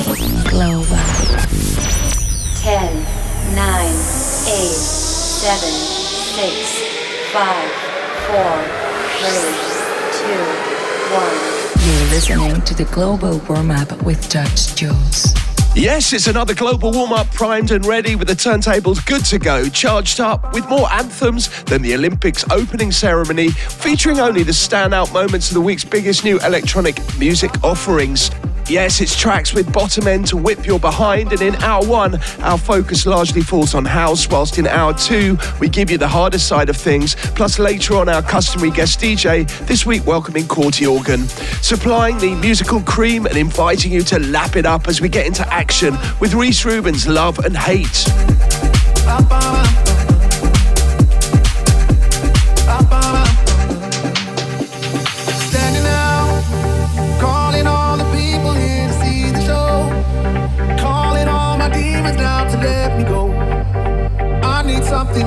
Global. 10, 9, 8, 7, 6, 5, 4, 3, 2, 1. You're listening to the Global Warm-Up with Judge Jules. Yes, it's another global warm-up, primed and ready with the turntables good to go, charged up with more anthems than the Olympics opening ceremony, featuring only the standout moments of the week's biggest new electronic music offerings. Yes, it's tracks with bottom end to whip your behind, and in hour one, our focus largely falls on house, whilst in hour two, we give you the harder side of things, plus later on our customary guest DJ, this week welcoming Corti organ, supplying the musical cream and inviting you to lap it up as we get into action with REISS RUBEN's Love and Hate.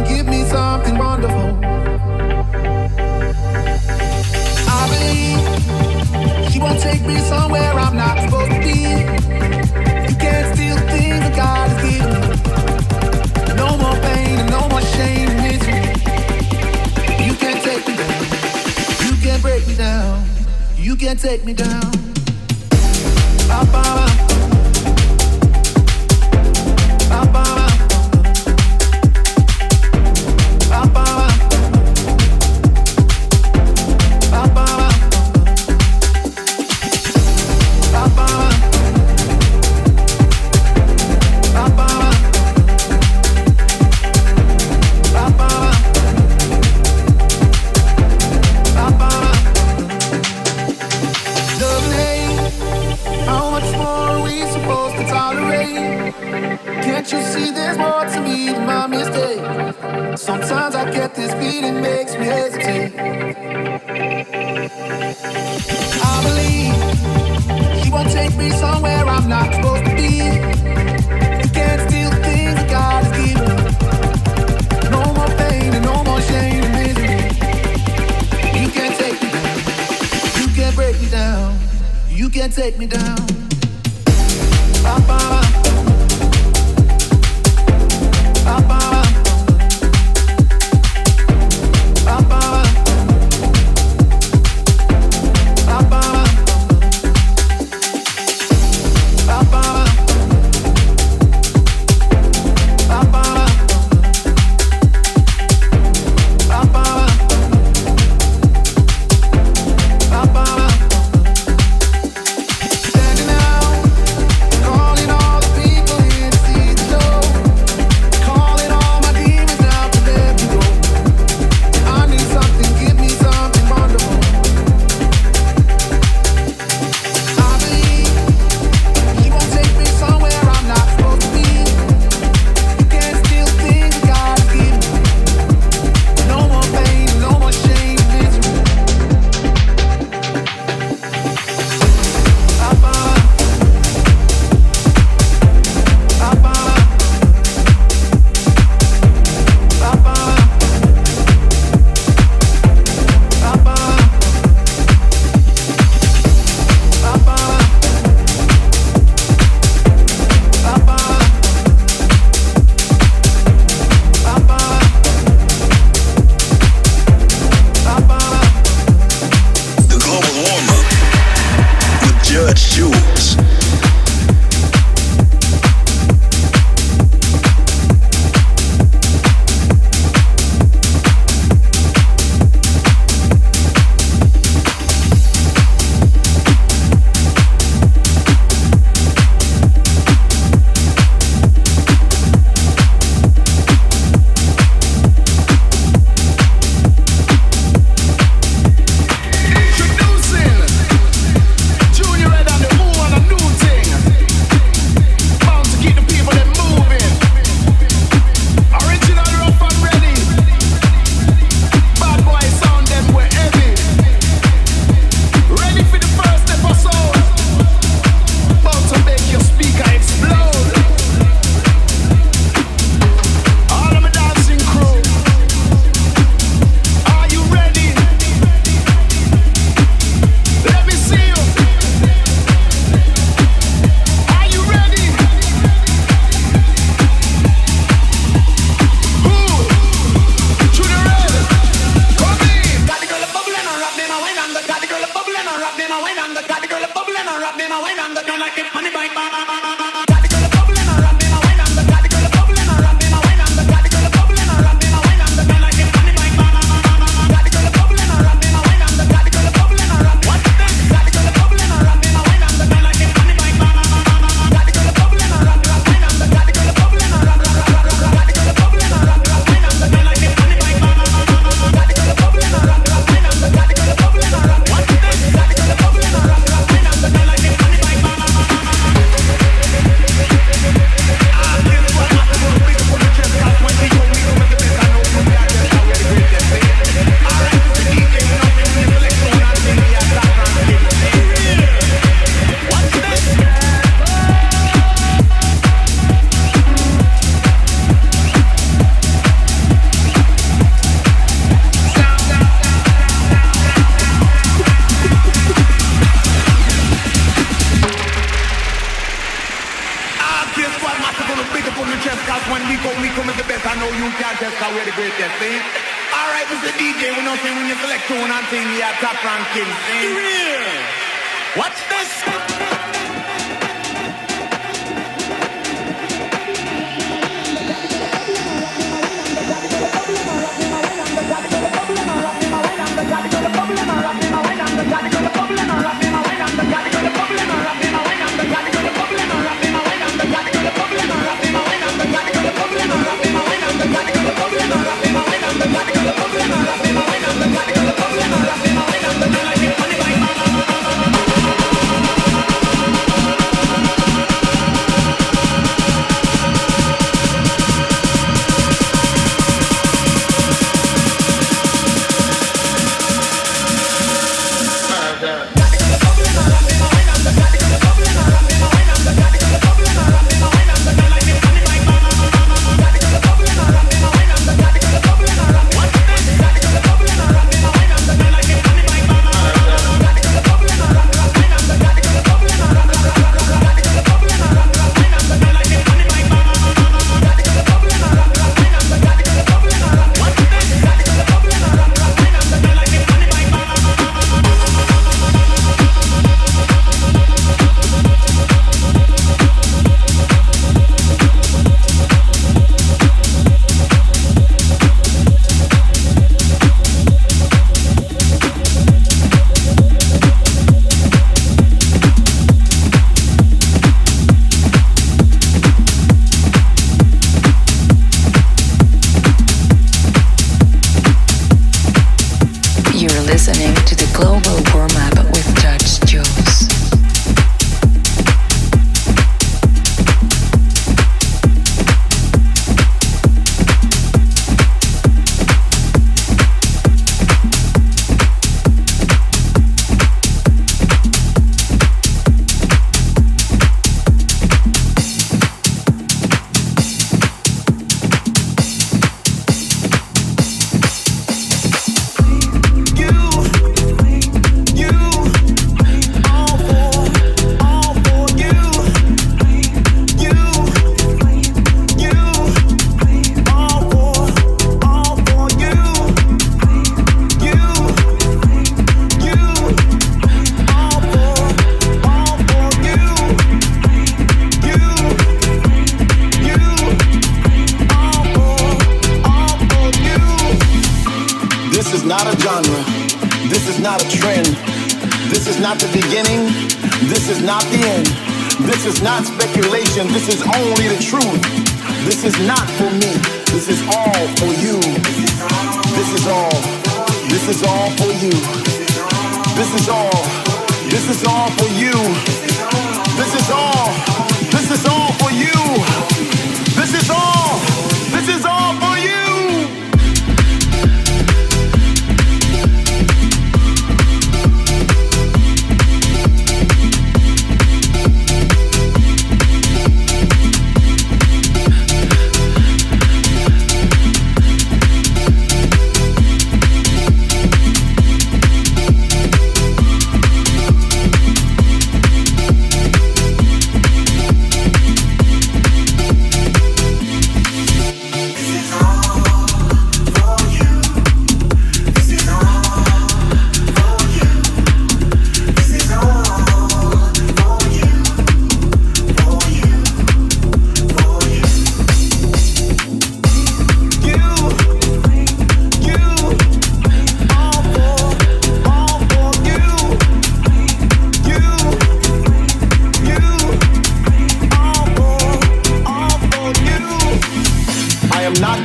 Give me something wonderful. I believe she won't take me somewhere I'm not supposed to be. You can't steal the things that God has given me. No more pain and no more shame and misery. You can't take me down. You can't break me down. You can't take me down. Sometimes I get this beating, makes me hesitate. I believe she won't take me somewhere I'm not supposed to be. You can't steal the things that God has given me. No more pain and no more shame and misery. You can't take me down. You can't break me down. You can't take me down. Standing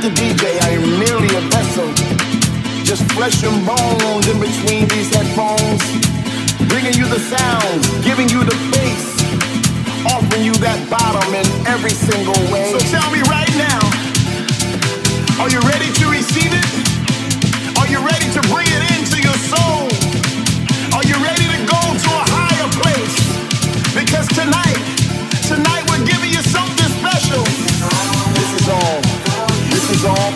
the DJ, I am merely a vessel. Just flesh and bones in between these headphones. Bringing you the sounds, giving you the bass, offering you that bottom in every single way. So tell me right now, are you ready to receive it? Are you ready to bring it into your soul? Are you ready to go to a higher place? Because tonight we're giving you something special. This is all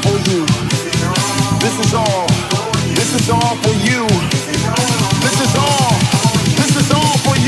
for you. This is all for you. This is all for you. This is all for you.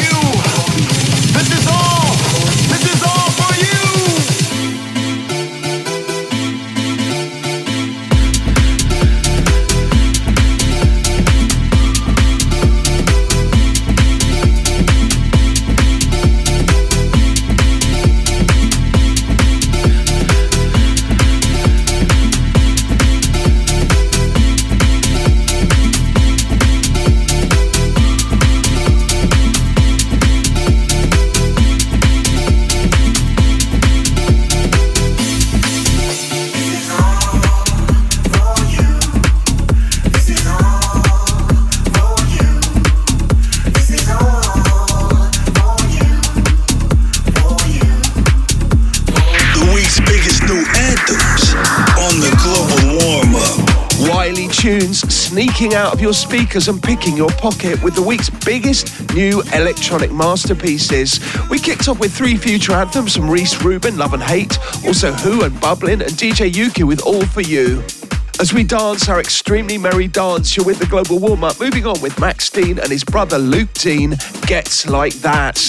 Tunes sneaking out of your speakers and picking your pocket with the week's biggest new electronic masterpieces. We kicked off with 3 future anthems from REISS, RUBEN, Love and Hate, also Who and Bubblin, and DJ YUKI with All For You. As we dance our extremely merry dance, you're with the Global Warm-Up, moving on with Max Dean and his brother Luke Dean, Gets Like That.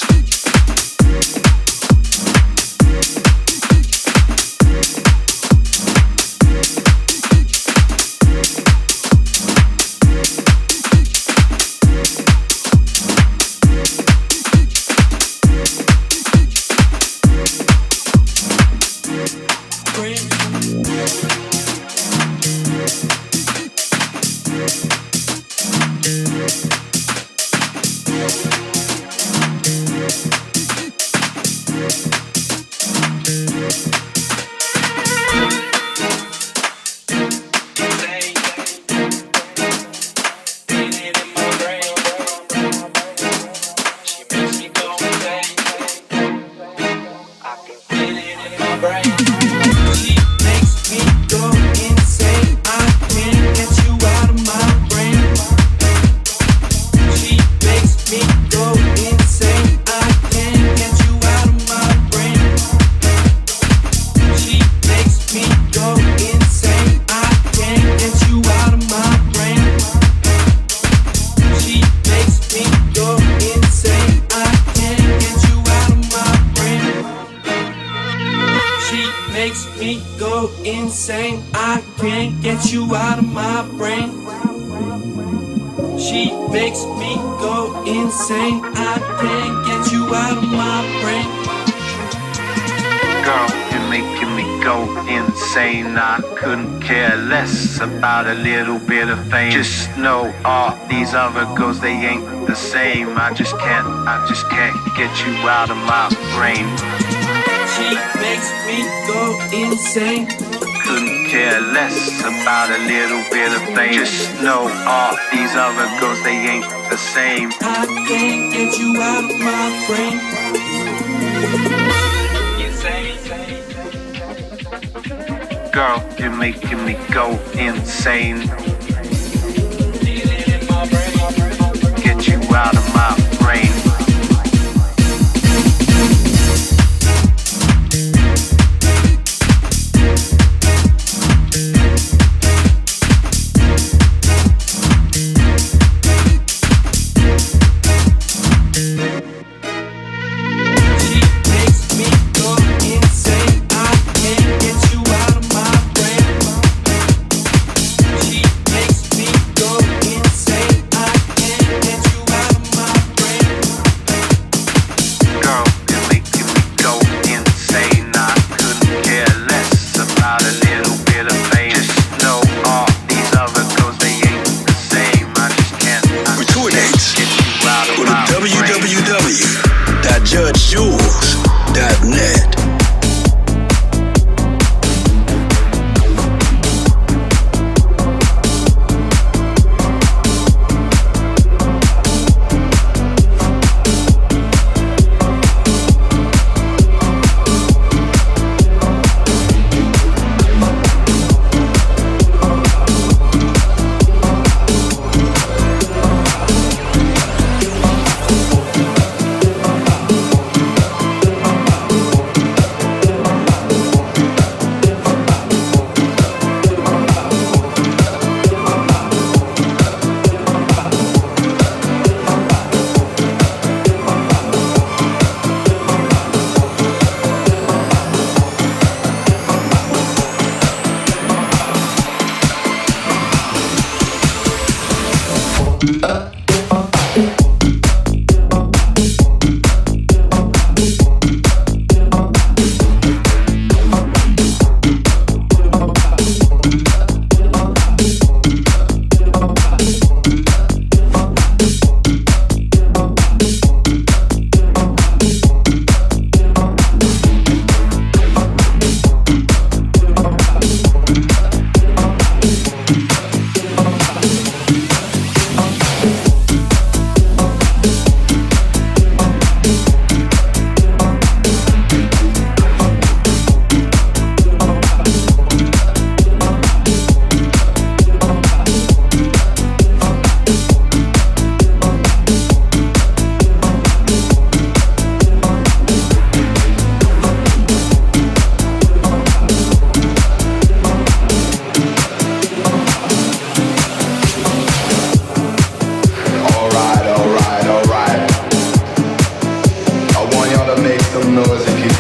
About a little bit of fame. Just know all these other girls, they ain't the same. I just can't get you out of my brain. She makes me go insane. Couldn't care less about a little bit of fame. Just know all these other girls, they ain't the same. I can't get you out of my brain. Girl, you're making me go insane. Get you out of my brain. She makes me go insane. I can't get you out of my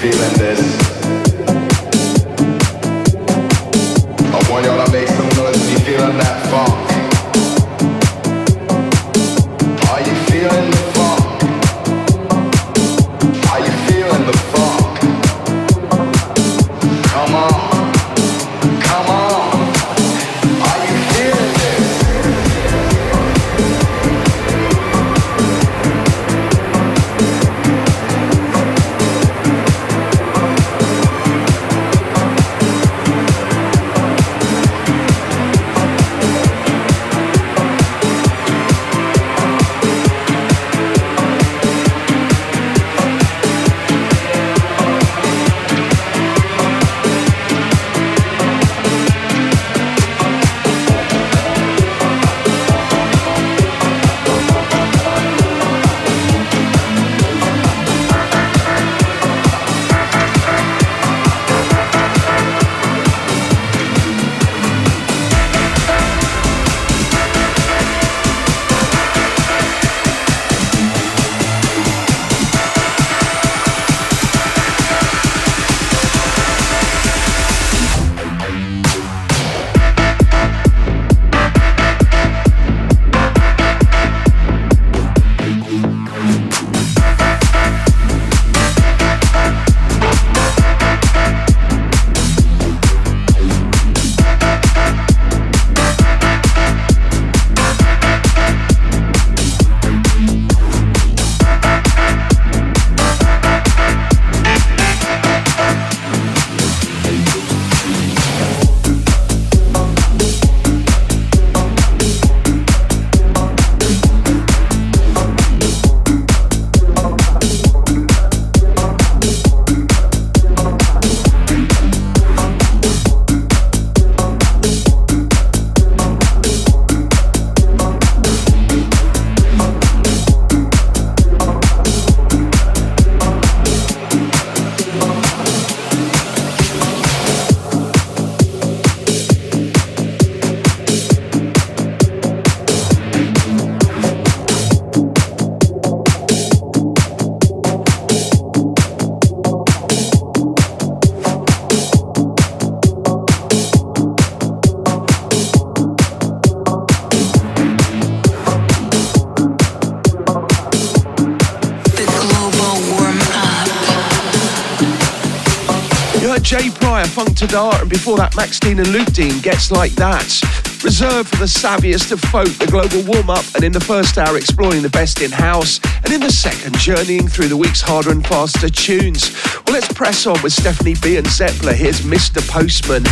feeling this? I want y'all to make some noise if you feeling that funk. Are you feeling the funk? Are you feeling the funk? Come on, come on. Are you feeling this? Funk to Dart, and before that Max Dean and Luke Dean, Gets Like That. Reserved for the savviest of folk, the global warm-up, and in the first hour exploring the best in house, and in the second journeying through the week's harder and faster tunes. Well, let's press on with STEPHANI B and ZEPPLAR. Here's Mr. Postman.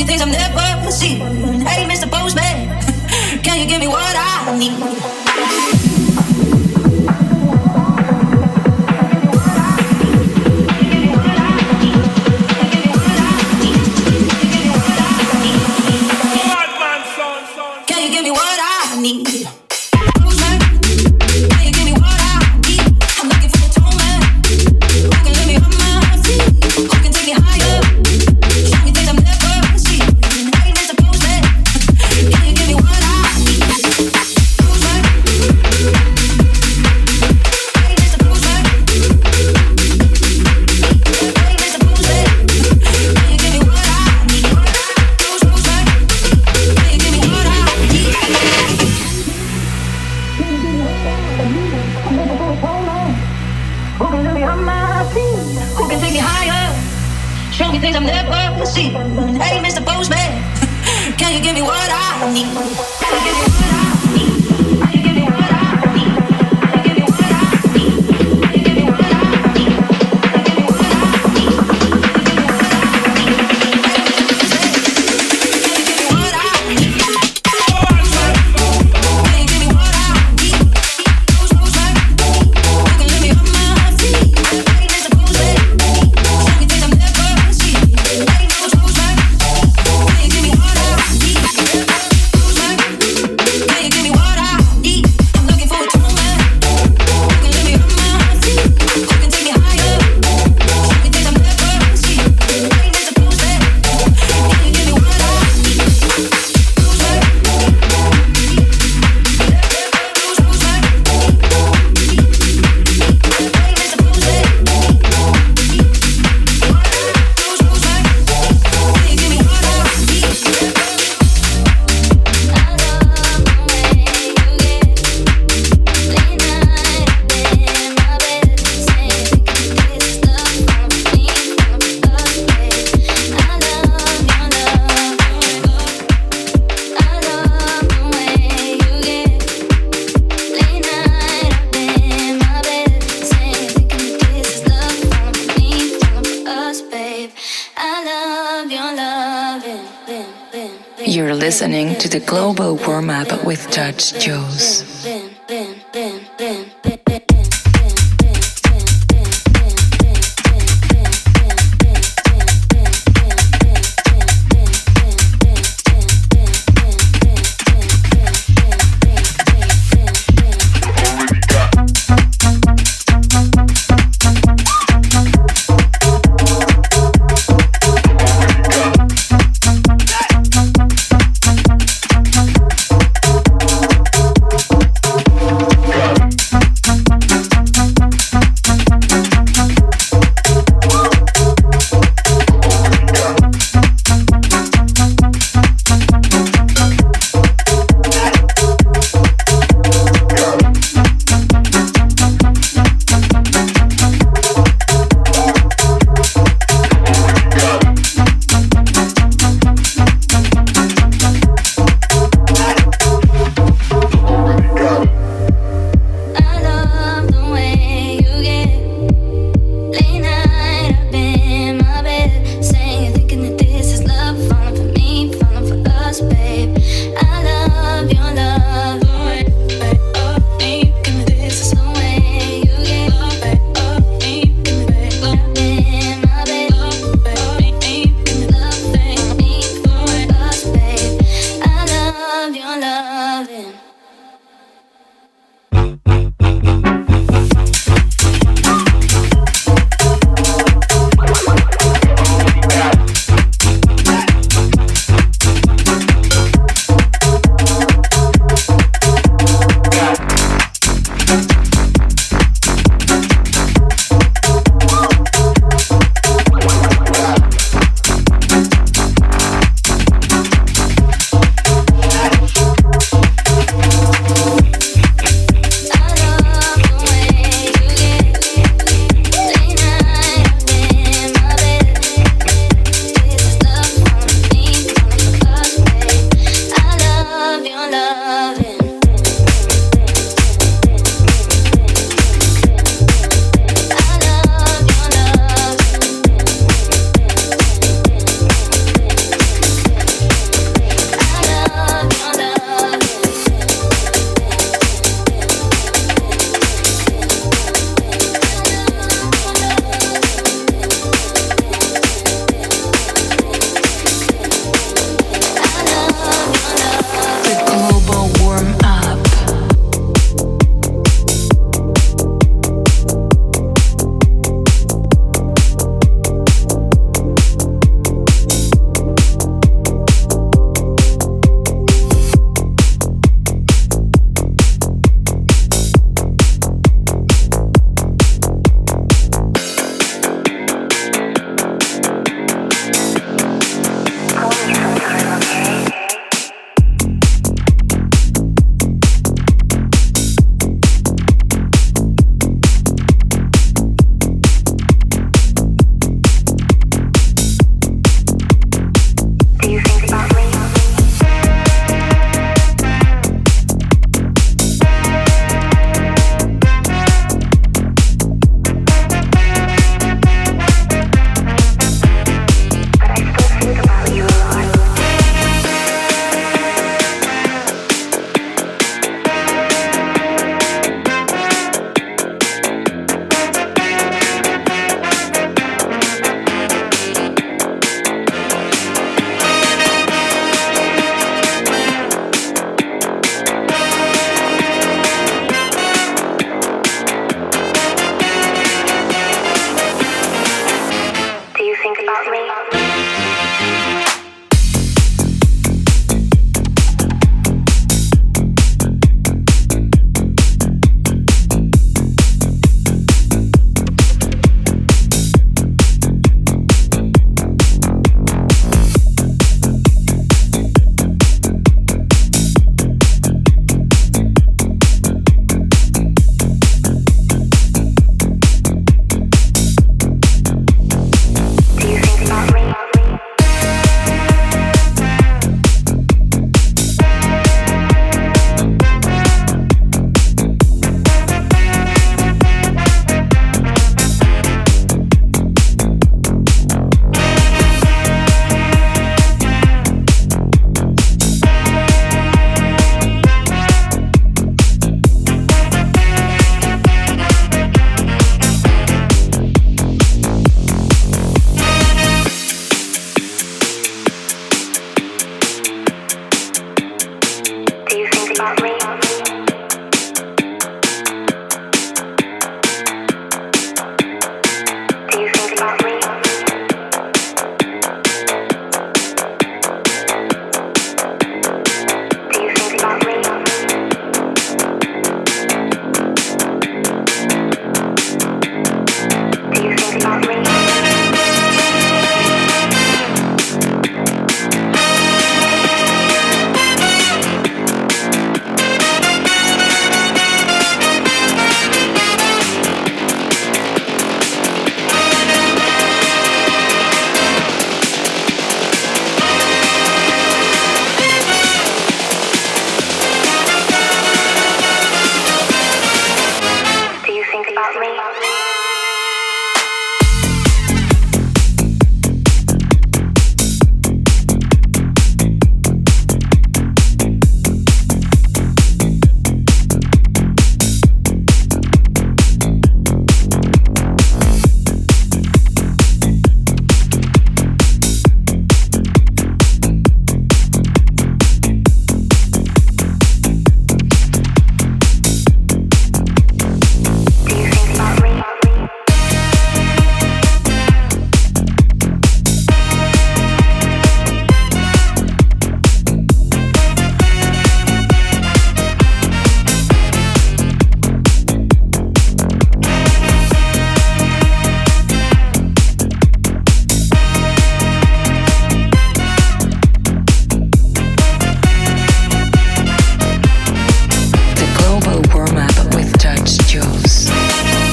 Things I've never seen. Hey, Mr. Postman, can you give me what I need? Hey, Mr. Postman, can you give me what I need? Can you give me what I need? Can you give me what I need? Can you give me what I need? Can you give me what I need? Can you give me what I need? Can you give me what I need? Can you give me what I need? listening to the Global Warm-Up with Judge Jules.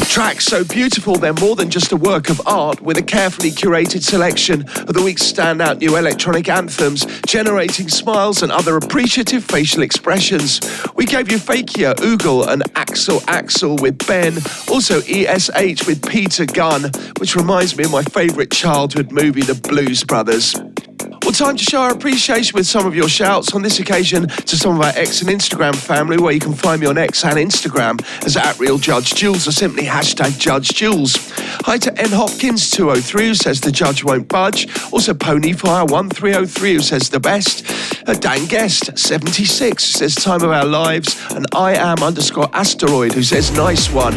Tracks so beautiful they're more than just a work of art, with a carefully curated selection of the week's standout new electronic anthems, generating smiles and other appreciative facial expressions. We gave you FAKEAR, OOGO and AKSEL with Ben, also ESH with Peter Gunn, which reminds me of my favourite childhood movie, The Blues Brothers. Well, time to show our appreciation with some of your shouts, on this occasion to some of our X and Instagram family, where you can find me on X and Instagram as @RealJudgeJules or simply #JudgeJules. Hi to N Hopkins 203 who says the judge won't budge. Also Ponyfire 1303 who says the best. Dan Guest 76 says time of our lives, and I am _asteroid who says nice one.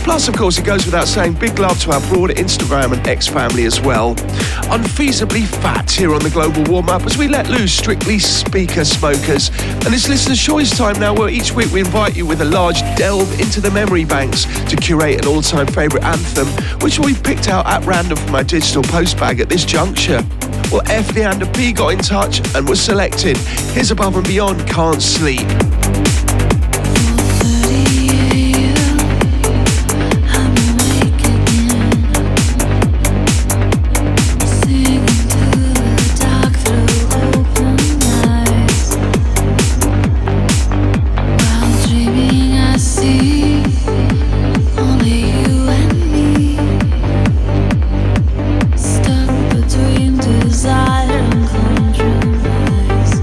Plus, of course, it goes without saying, big love to our broader Instagram and X family as well. Unfeasibly fat here on the Global Warm-Up as we let loose strictly speaker smokers. And it's Listener's Choice time now, where each week we invite you with a large delve into the memory banks to curate an all-time favourite anthem, which we picked out at random from our digital postbag at this juncture. Well, F. Leander P got in touch and was selected. Here's Above and Beyond, Can't Sleep. Desire and compromise.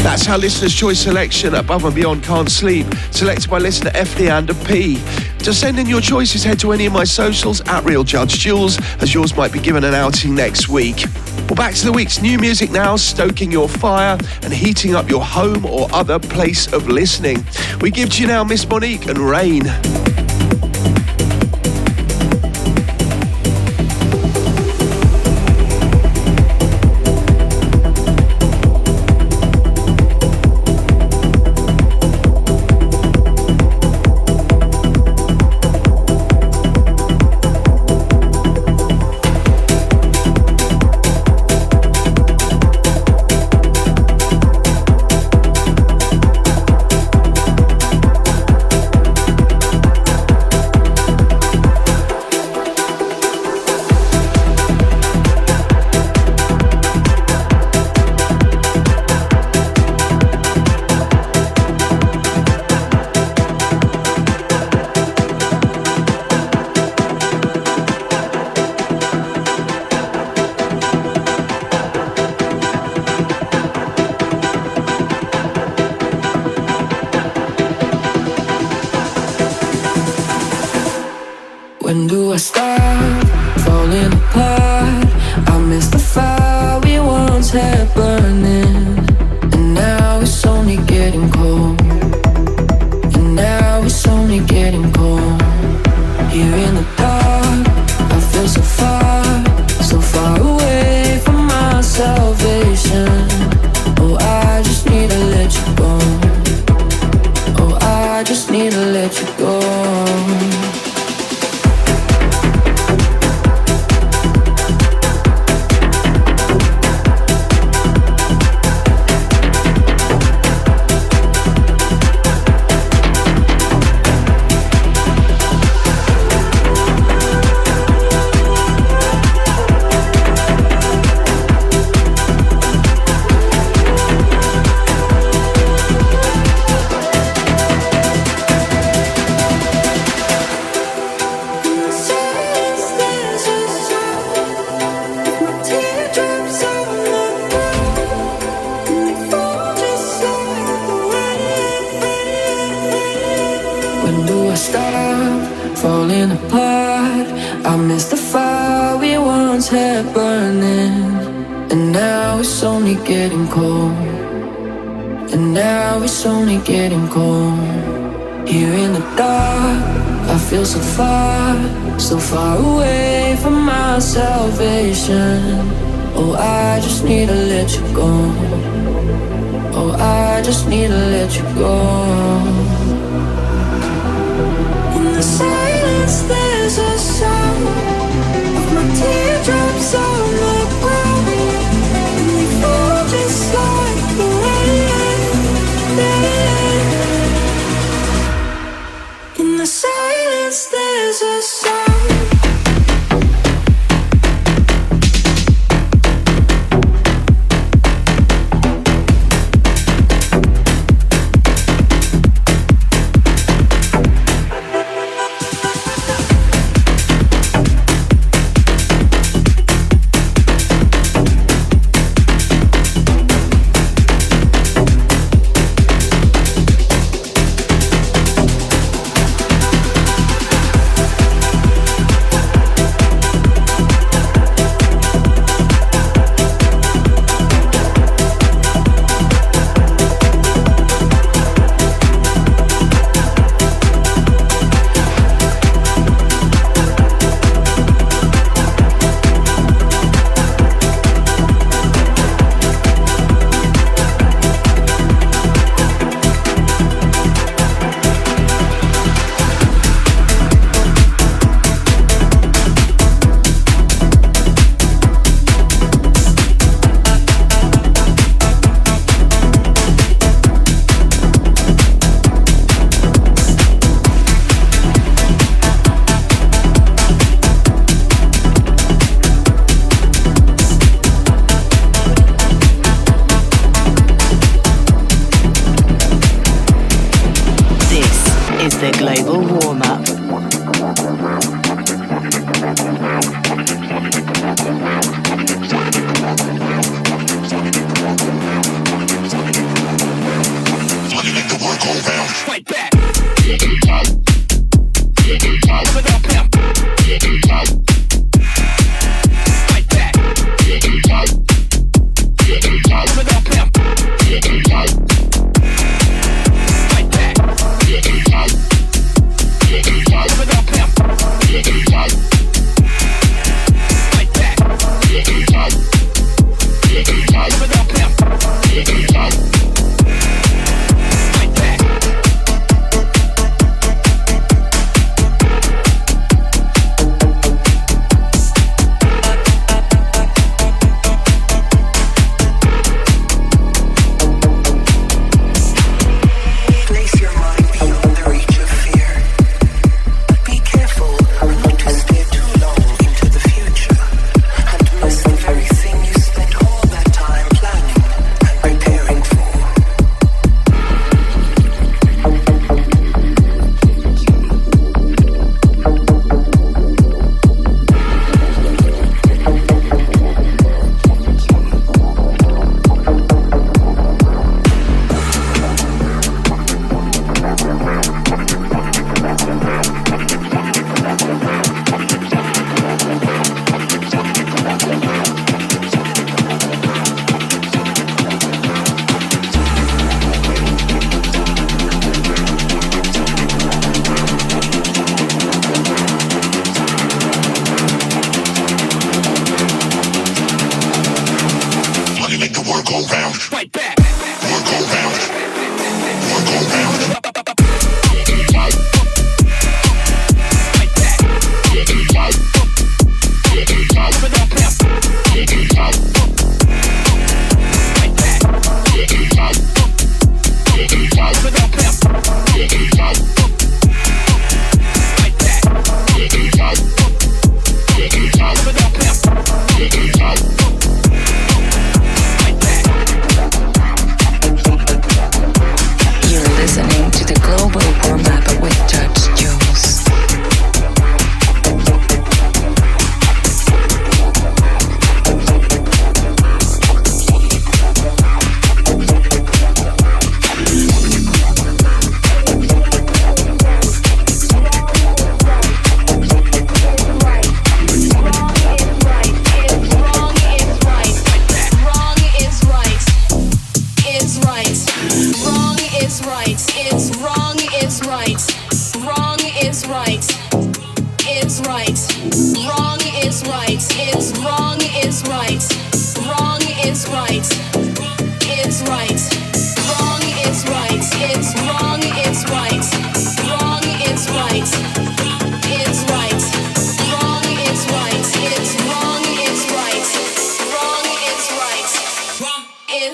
That's our listener's choice selection Above and Beyond Can't Sleep, selected by listener F. Leander P. To send in your choices, head to any of my socials at Real Judge Jules, as yours might be given an outing next week. Well, back to the week's new music now, stoking your fire and heating up your home or other place of listening. We give to you now Miss Monique and Rain. When do I start falling apart? I miss the fire we once had burning, and now it's only getting cold. And now it's only getting cold. Here in the dark, I feel so far away from my salvation. Oh, I just need to let you go. Oh, I just need to let you go. Getting cold, and now it's only getting cold. Here in the dark, I feel so far away from my salvation. Oh, I just need to let you go. Oh, I just need to let you go. In the silence, there's a sound of my teardrops on the ground. Just like the rain. In the silence there's a sound.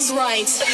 is right.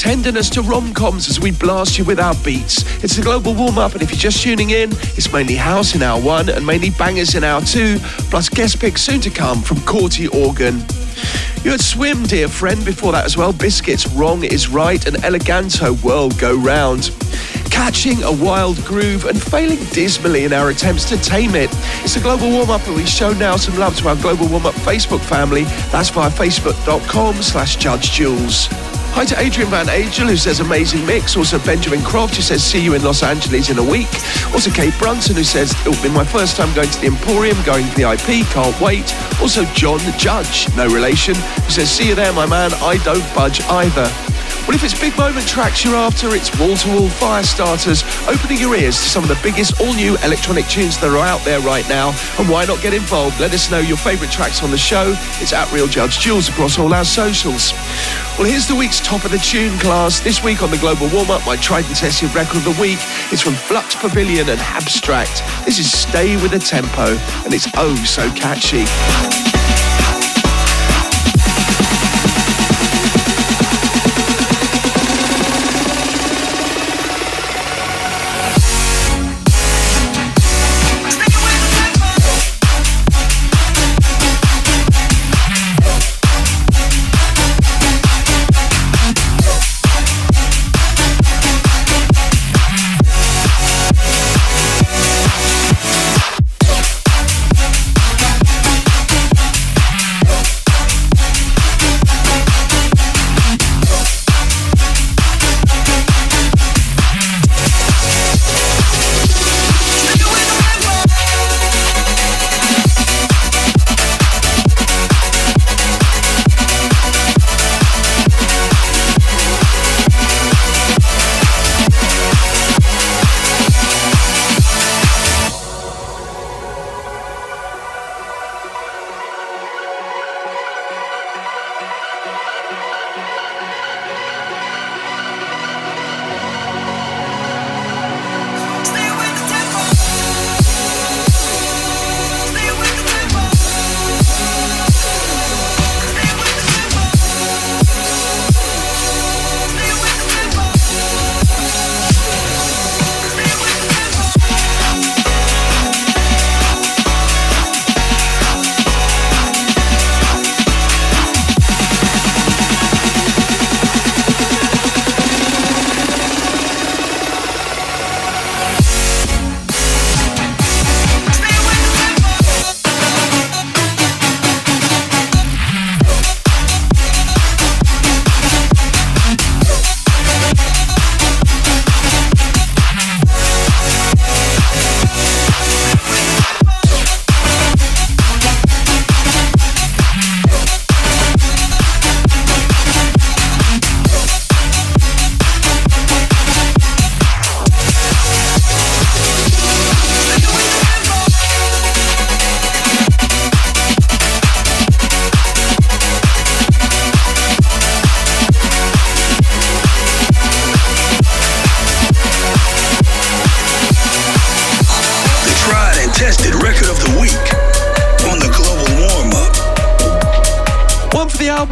tenderness to rom-coms as we blast you with our beats. It's the global warm-up, and if you're just tuning in, it's mainly house in hour 1 and mainly bangers in hour 2, plus guest picks soon to come from Corti or Gunn. You had Swim, Dear Friend, before that as well, BISCITS, Wrong is Right, and Eleganto, World Go Round. Catching a wild groove and failing dismally in our attempts to tame it. It's a global warm-up, and we show now some love to our global warm-up Facebook family. That's via facebook.com/Judge Jules. Hi to Adrian Van Agel, who says amazing mix. Also Benjamin Croft, who says see you in Los Angeles in a week. Also Kate Brunson, who says it'll be my first time going to the Emporium, going VIP, can't wait. Also John Judge, no relation, who says see you there my man, I don't budge either. Well, if it's big moment tracks you're after, it's wall-to-wall fire starters, opening your ears to some of the biggest all-new electronic tunes that are out there right now. And why not get involved? Let us know your favourite tracks on the show. It's at Real Judge Jules across all our socials. Well, here's the week's top of the tune class. This week on the Global Warm-Up, my tried and tested record of the week is from FLUX, PAVILION and HABSTRAKT. This is Stay With The Tempo, and it's oh so catchy.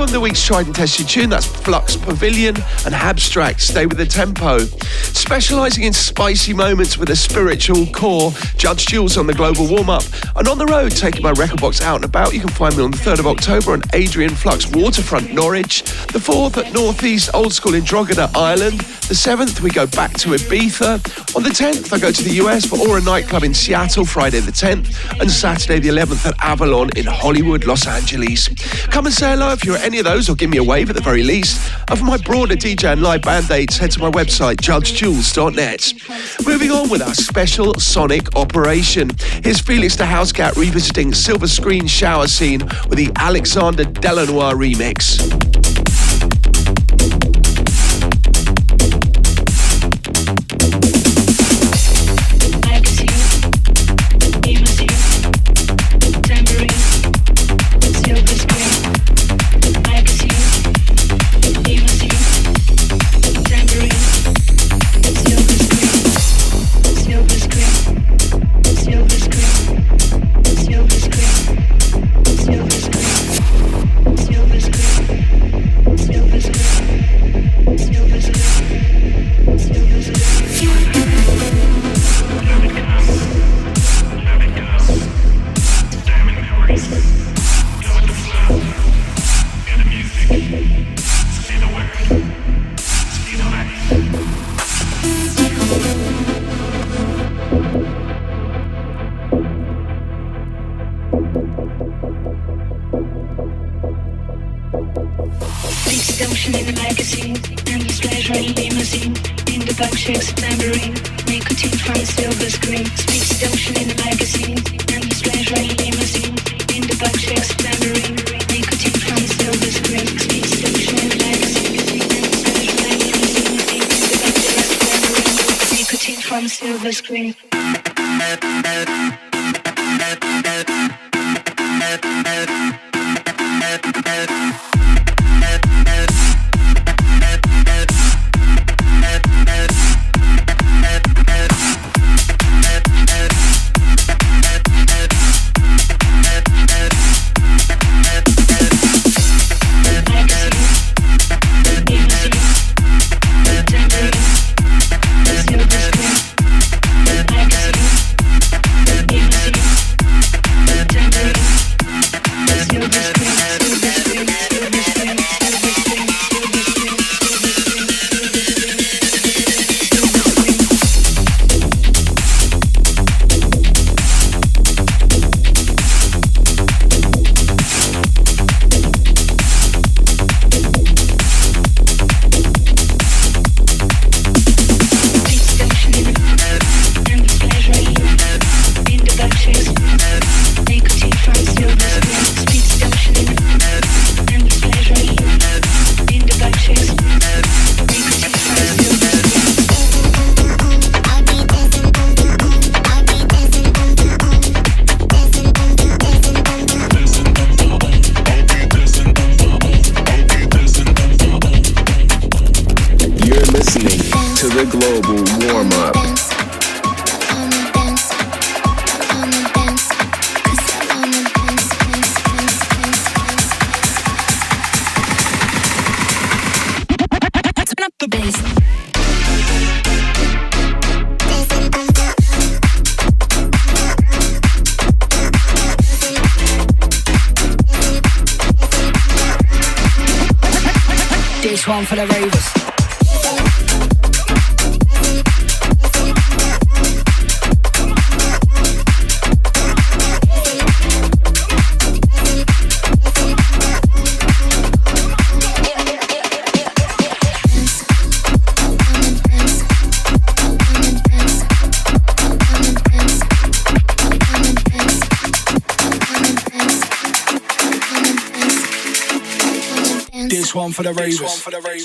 The week's tried and tested tune, that's FLUX, PAVILION and HABSTRAKT, Stay With The Tempo. Specialising in spicy moments with a spiritual core, Judge Jules on the Global Warm-Up. And on the road, taking my record box out and about, you can find me on the 3rd of October on Adrian Flux Waterfront, Norwich. The 4th at Northeast Old School in Drogheda, Ireland. The 7th, we go back to Ibiza. On the 10th, I go to the US for Aura Nightclub in Seattle, Friday the 10th, and Saturday the 11th at Avalon in Hollywood, Los Angeles. Come and say hello if you're at any of those, or give me a wave at the very least. And for my broader DJ and live band dates, head to my website, judgejules.net. Moving on with our special sonic operation. Here's FELIX the HOUSECAT revisiting Silver Screen Shower Scene with the Alexander Delanois remix. Silver screen. limousine. In the back shakes tambourine. Nicotine from the silver screen. Speaks ocean in the magazine. And the splash right limousine. In the back shakes tambourine. Nicotine from the silver screen. Speaks ocean in the magazine. And the splash right limousine. In the back shakes tambourine. Nicotine from the silver screen. One for the ravers. This one for the ravers.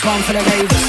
One for the ravers.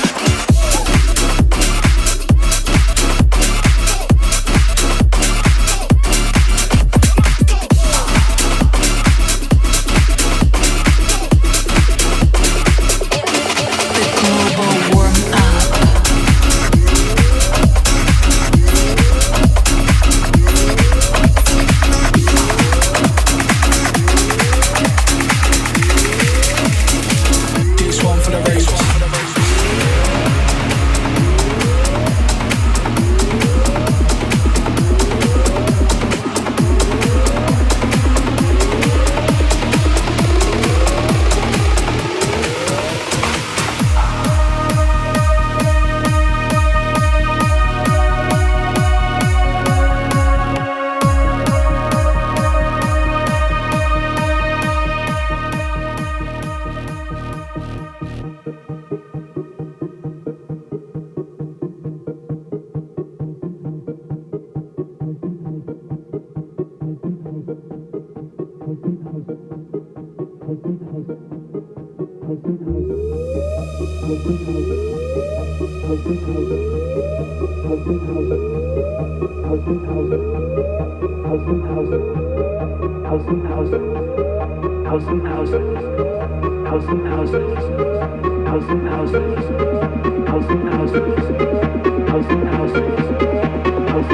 The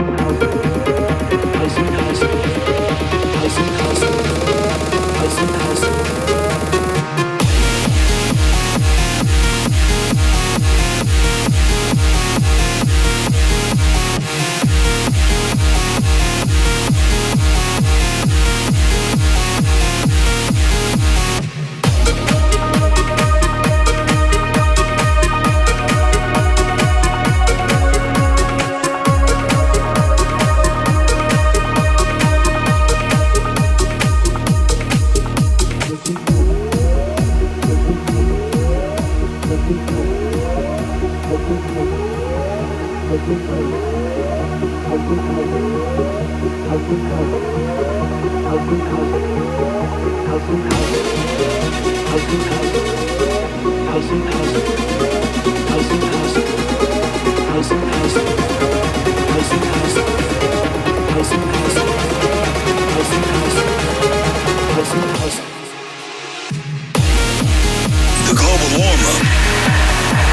global warm-up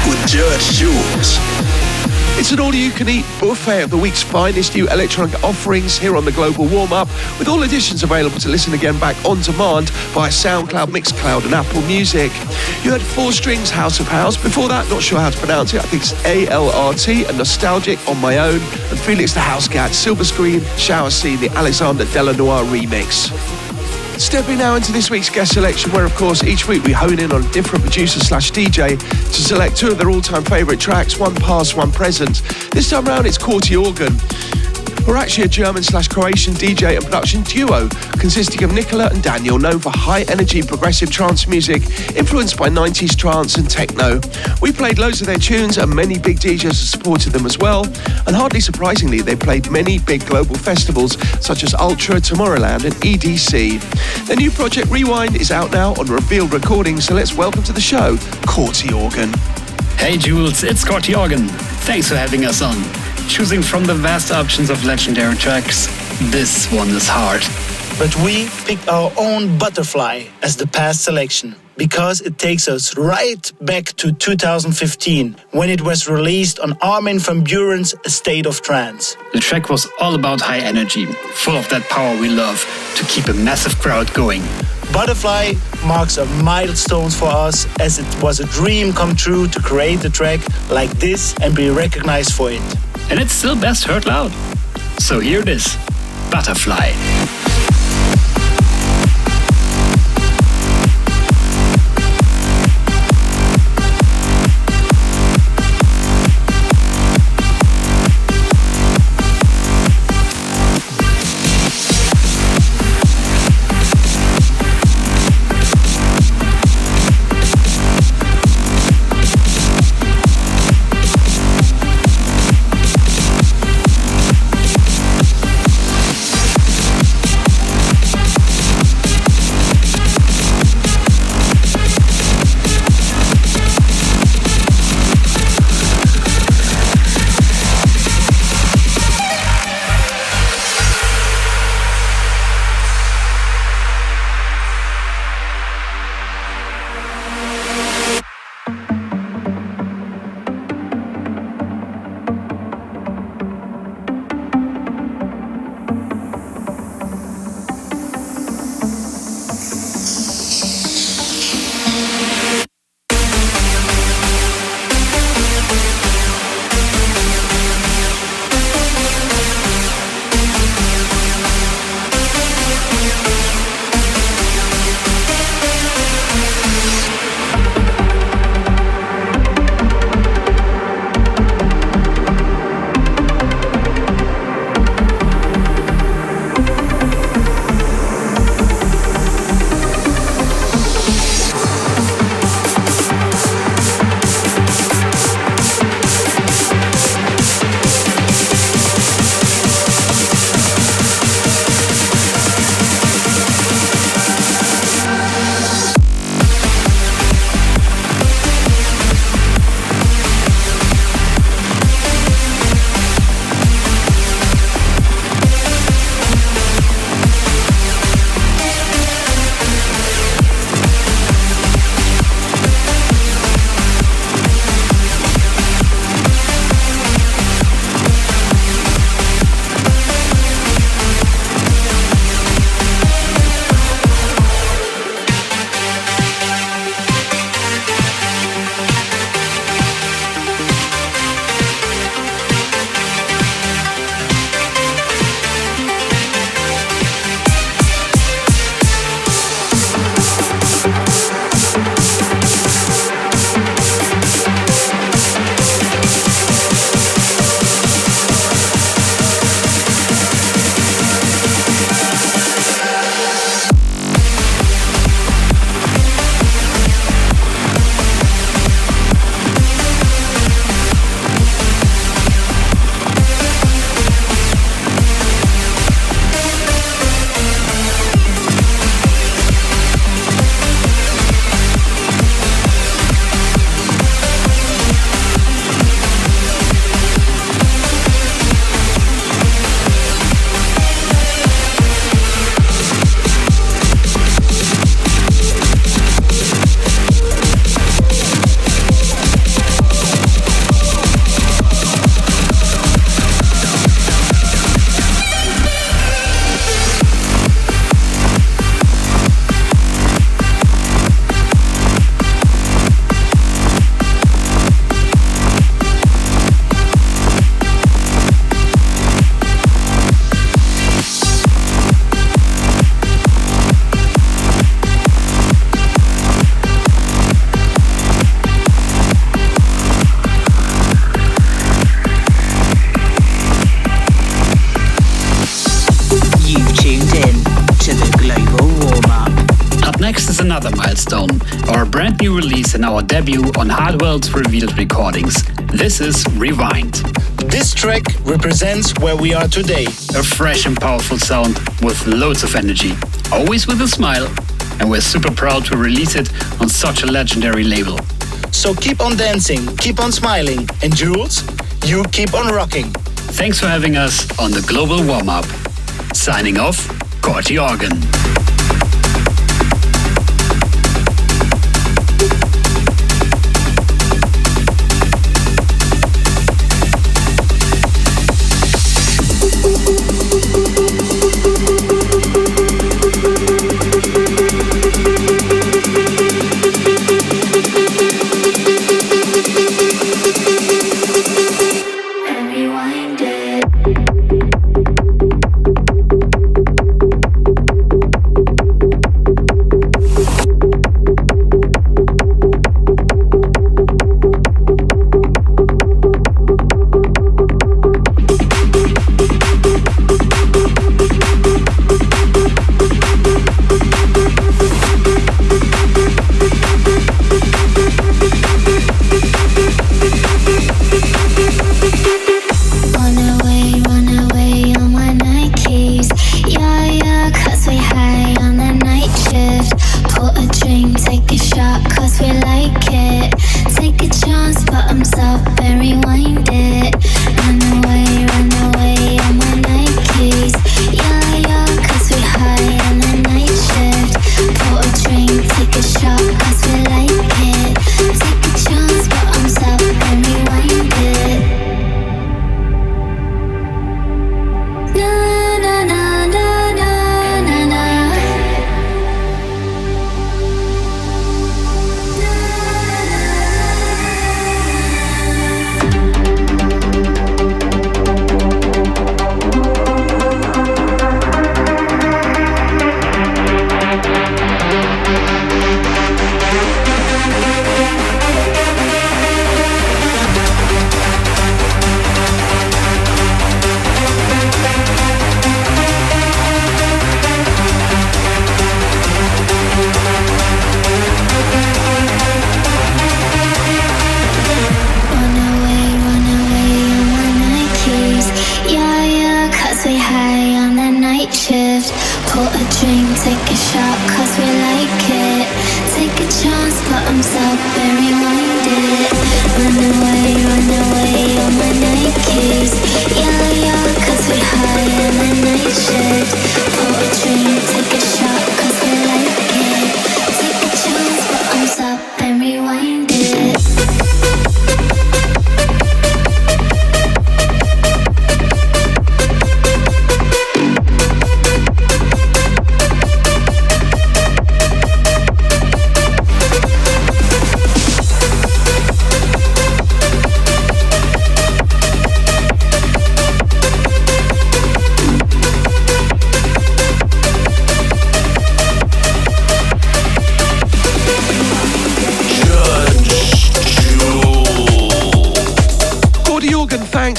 with Judge Jules. It's an all-you-can-eat buffet of the week's finest new electronic offerings here on the Global Warm-Up, with all editions available to listen again back on demand via SoundCloud, Mixcloud and Apple Music. You heard 4 Strings House of House. Before that, not sure how to pronounce it, I think it's ALRT and Nostalgic on My Own, and FELIX the HOUSECAT, Silver Screen, Shower Scene, the Alexander Delanois remix. Stepping now into this week's guest selection, where of course each week we hone in on a different producer/DJ to select 2 of their all-time favourite tracks, one past, one present. This time round it's Corti Organ, who are actually a German/Croatian DJ and production duo consisting of Nicola and Daniel, known for high-energy progressive trance music influenced by 90s trance and techno. We played loads of their tunes and many big DJs have supported them as well, and hardly surprisingly they played many big global festivals such as Ultra, Tomorrowland and EDC. Their new project Rewind is out now on Revealed Recordings, so let's welcome to the show Corti Organ. Hey Jules, it's Corti Organ. Thanks for having us on. Choosing from the vast options of legendary tracks, this one is hard. But we picked our own Butterfly as the past selection, because it takes us right back to 2015, when it was released on Armin van Buuren's State of Trance. The track was all about high energy, full of that power we love to keep a massive crowd going. Butterfly marks a milestone for us, as it was a dream come true to create a track like this and be recognized for it. And it's still best heard loud. So here it is, Butterfly. next is another milestone, our brand new release and our debut on Hardwell's Revealed Recordings. This is Rewind. This track represents where we are today. A fresh and powerful sound with loads of energy, always with a smile, and we're super proud to release it on such a legendary label. So keep on dancing, keep on smiling, and Jules, you keep on rocking. Thanks for having us on the Global Warm-Up. Signing off, Corti Organ.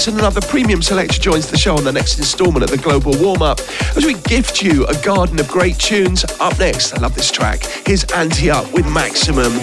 And another premium selector joins the show on the next instalment of the Global Warm-Up as we gift you a garden of great tunes. Up next, I love this track. Here's Anti-Up with Maximum.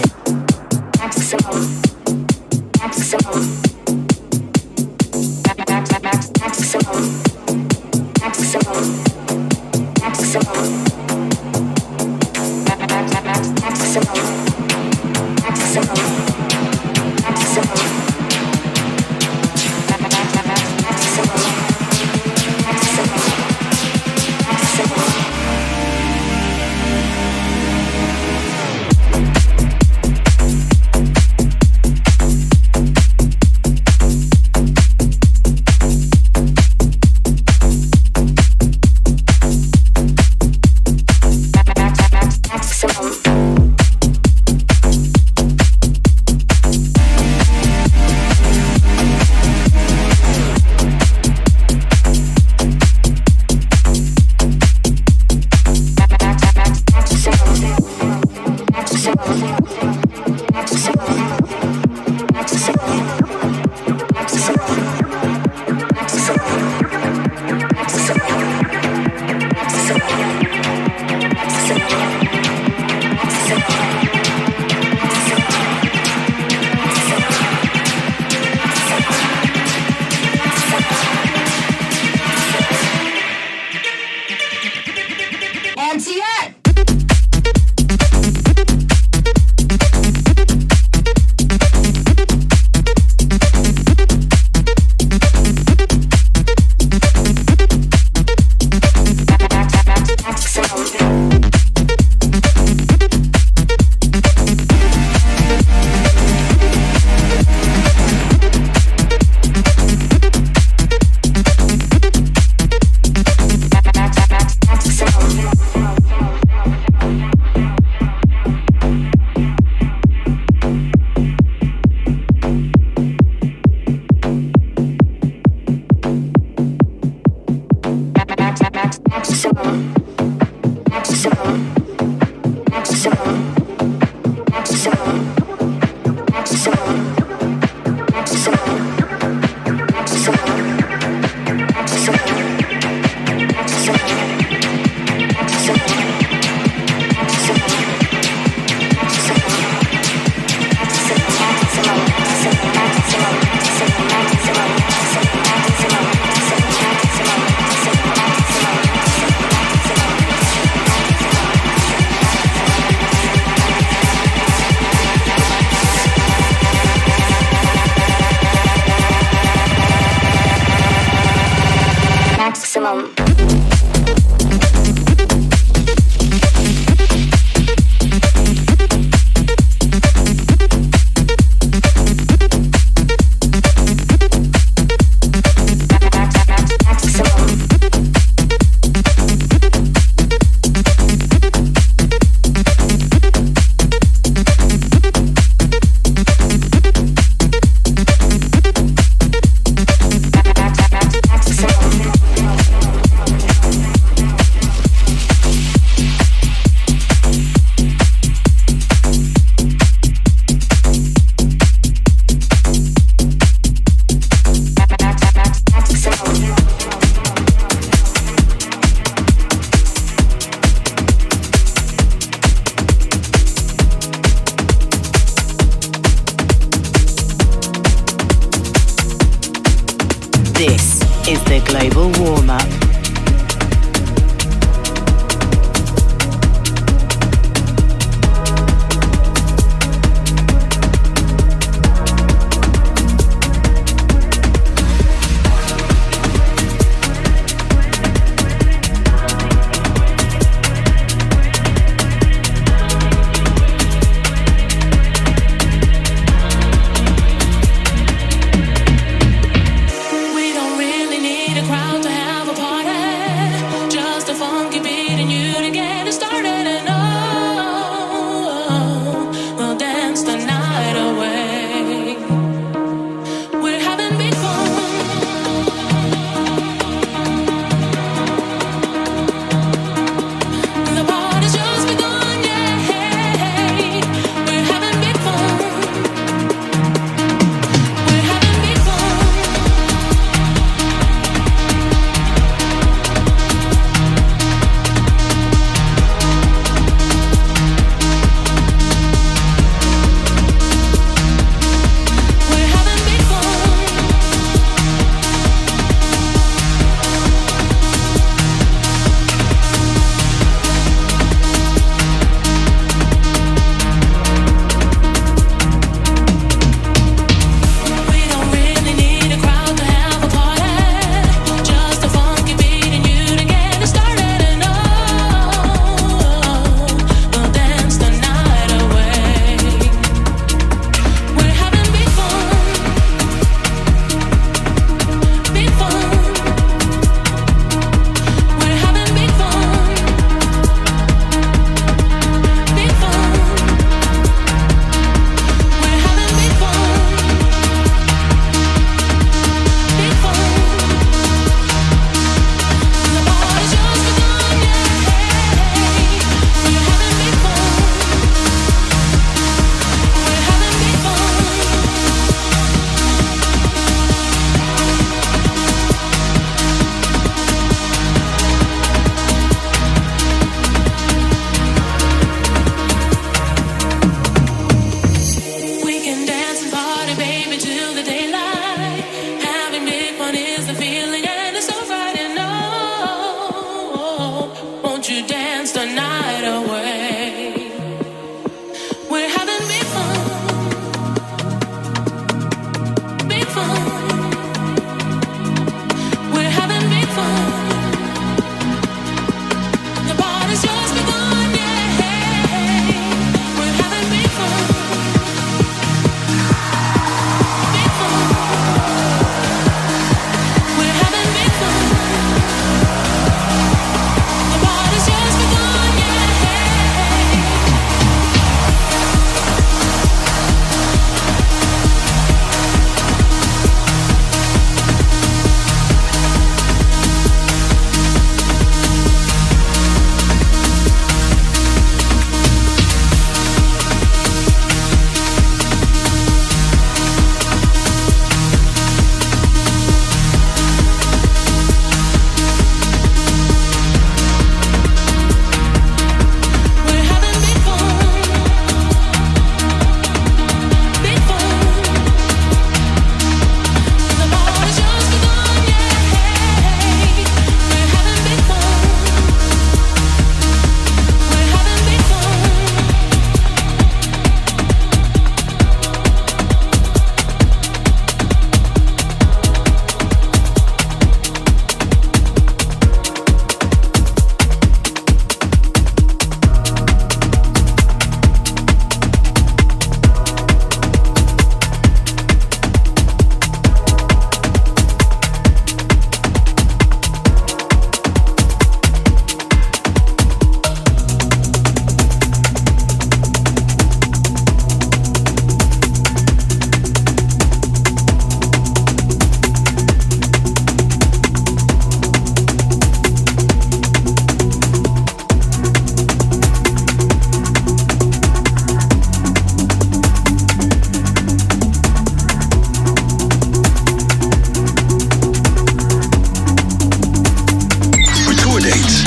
updates,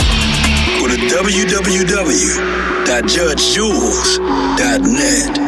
go to www.judgejules.net.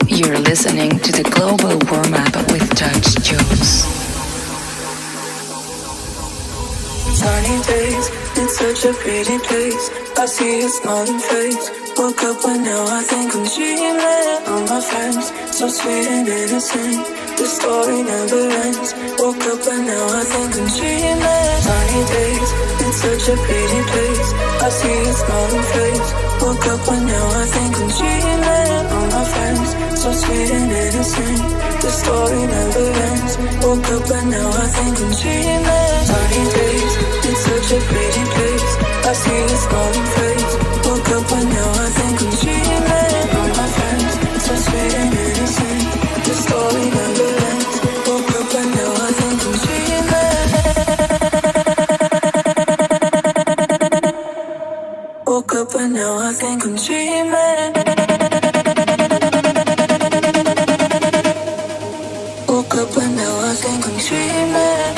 You're listening to the Global Warm-Up with Judge Jules. Sunny days, it's such a pretty place. I see your smiling face. Woke up and now I think I'm dreaming. All my friends, so sweet and innocent. The story never ends. Woke up and now I think I'm dreaming. Sunny days, it's such a pretty place. I see your smiling face. Woke up and now I think I'm dreaming. All my friends, so sweet and innocent. The story never ends. Woke up and now I think I'm dreaming. Sunny days, it's such a pretty place. I see your smiling face. Woke up and now I think I'm dreaming. All my friends, so sweet and innocent. The story never ends. Woke up and now I think I'm dreaming. Woke up and now I think I'm dreaming. Woke up and now I think I'm dreaming.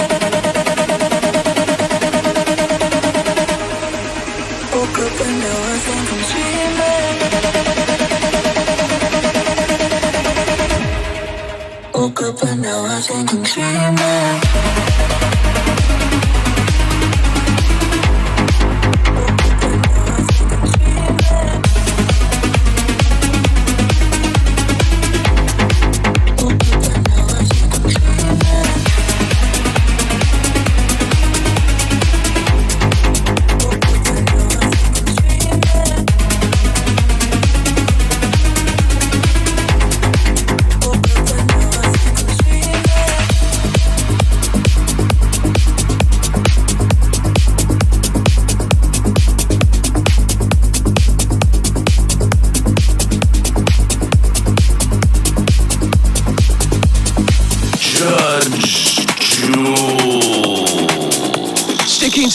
Woke up and now I think I'm dreaming. Woke up and now I think I'm dreaming. Woke up and now I think I'm dreaming.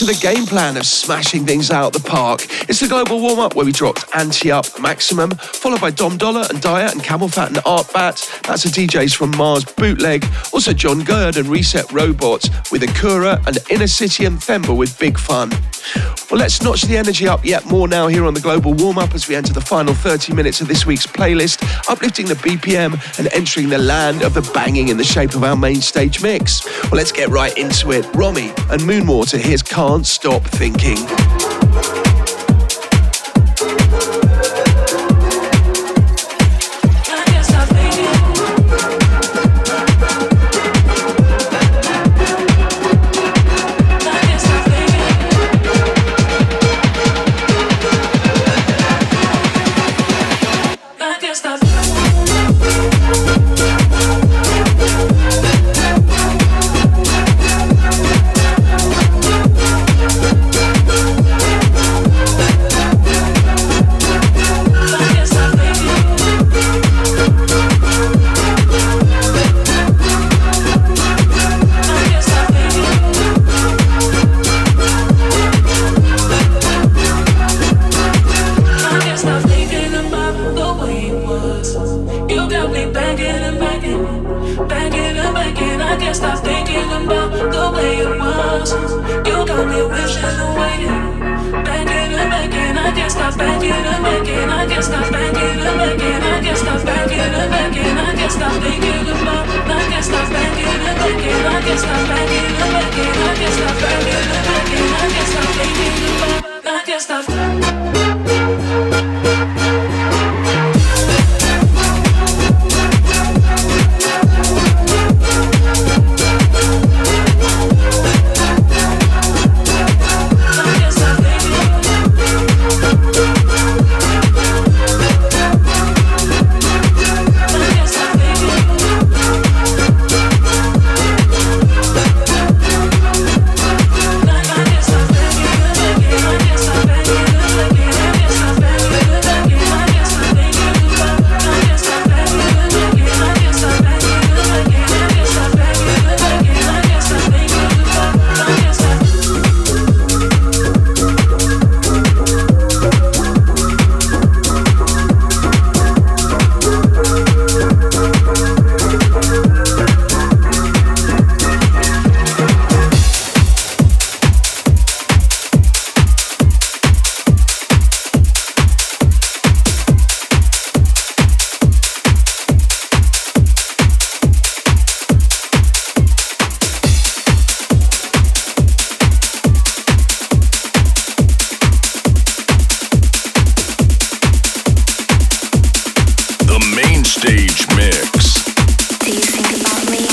to the game plan of smashing things out the park. It's the global warm-up where we dropped Ante Up Maximum, followed by Dom Dollar and Dyer and Camel Fat and Art Bat. That's the DJs from Mars Bootleg. Also John Gerd and Reset Robots with Akura and Inner City and Themba with Big Fun. Well, let's notch the energy up yet more now here on the global warm-up as we enter the final 30 minutes of this week's playlist, uplifting the BPM and entering the land of the banging in the shape of our main stage mix. Well, let's get right into it. Romy and Moonwater, here's Can't Stop Thinking. Do you think about me?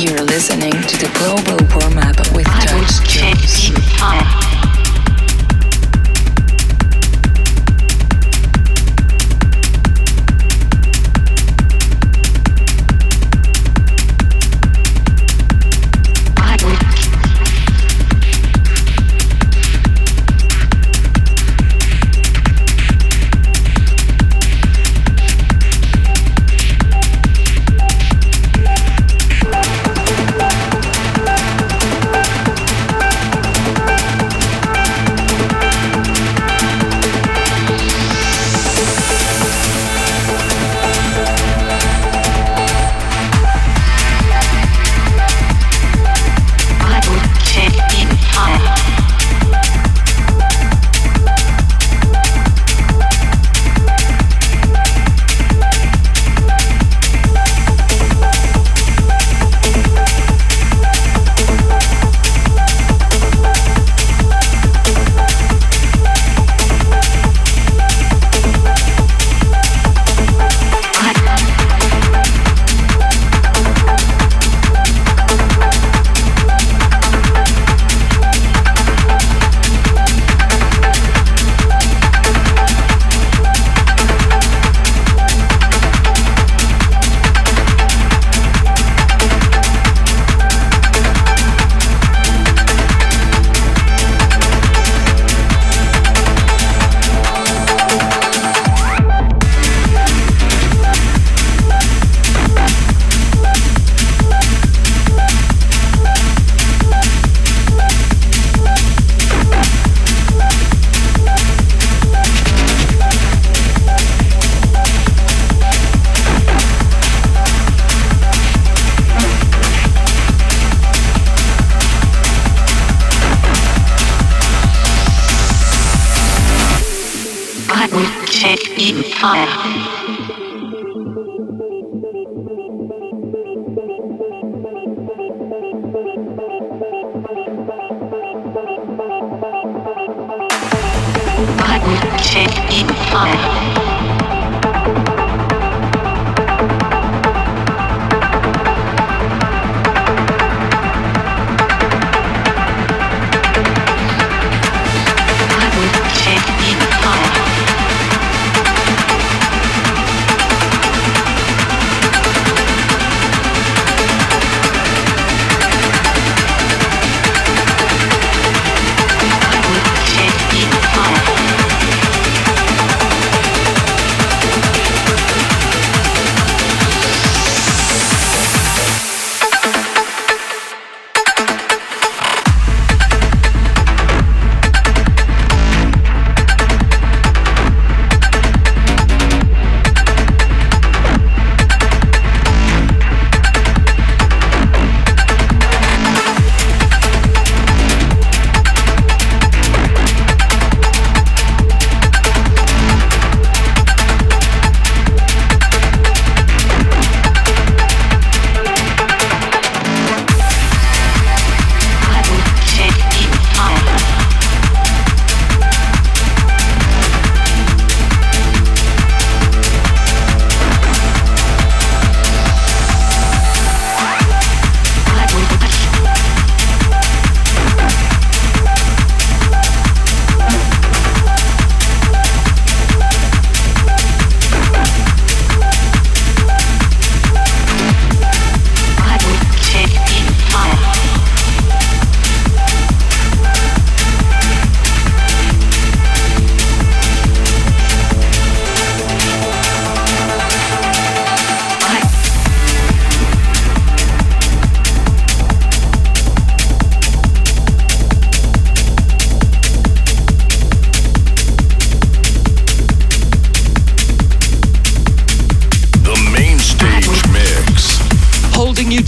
You're listening to the Global Warm-Up with Jules.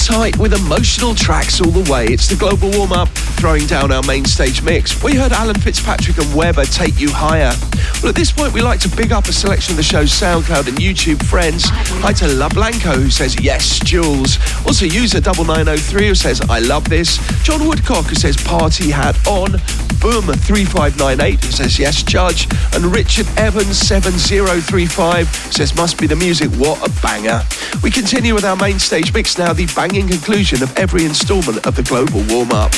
Tight with emotional tracks all the way. It's the Global Warm-Up, throwing down our main stage mix. We heard Alan Fitzpatrick and Weber Take You Higher. Well, at this point, we like to big up a selection of the show's SoundCloud and YouTube friends. Hi to LAAANKY, who says, yes, Jules. Also, user 9903, who says, I love this. John Woodcock, who says, party hat on. Boom 3598 says yes, Judge. And Richard Evans 7035 says must be the music, what a banger. We continue with our main stage mix now, the banging conclusion of every instalment of the Global Warm-Up.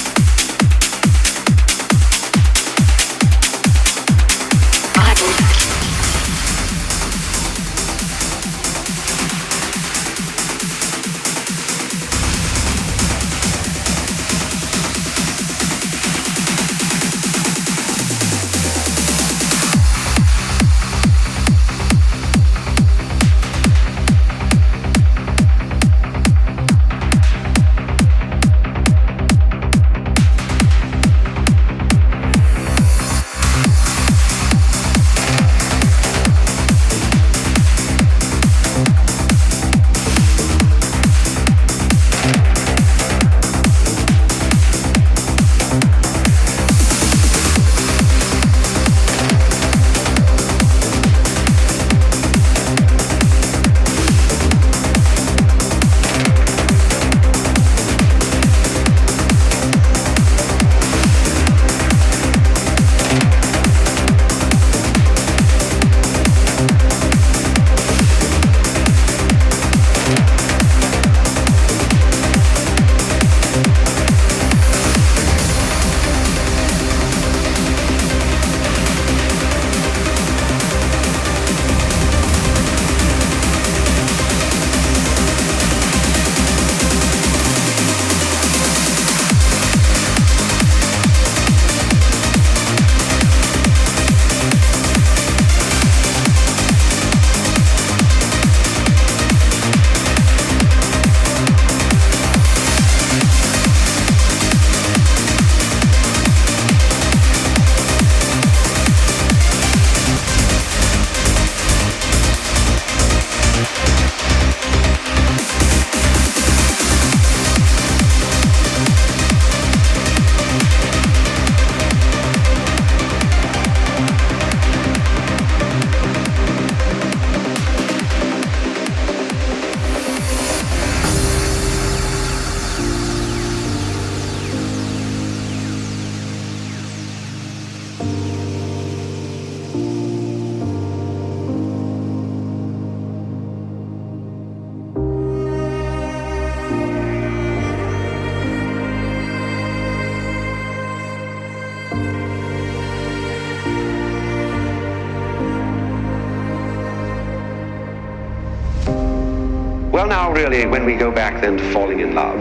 Well, now, really, when we go back then to falling in love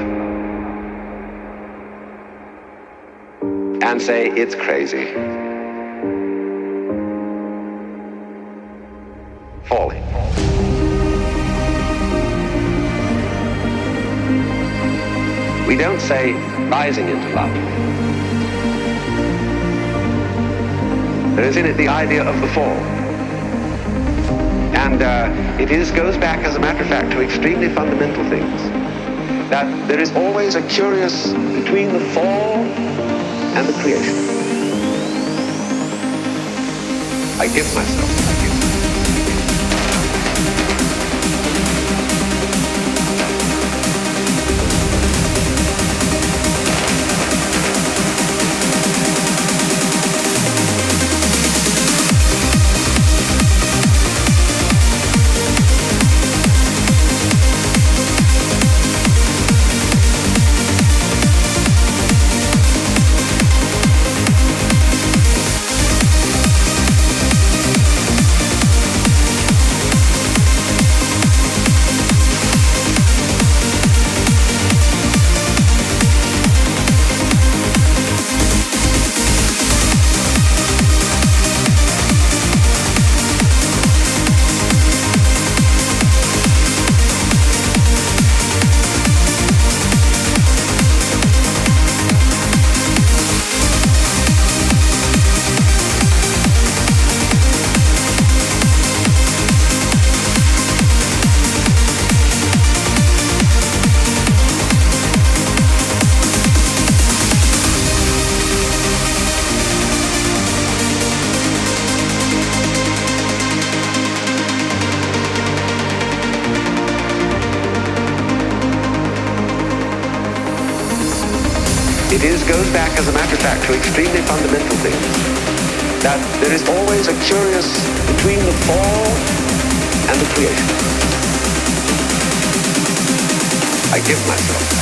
and say it's crazy. Falling. We don't say rising into love. There is in it the idea of the fall. And it goes back, as a matter of fact, to extremely fundamental things. That there is always a curious between the fall and the creation. I give myself. goes back, as a matter of fact, to extremely fundamental things. That there is always a curious between the fall and the creation. I give myself.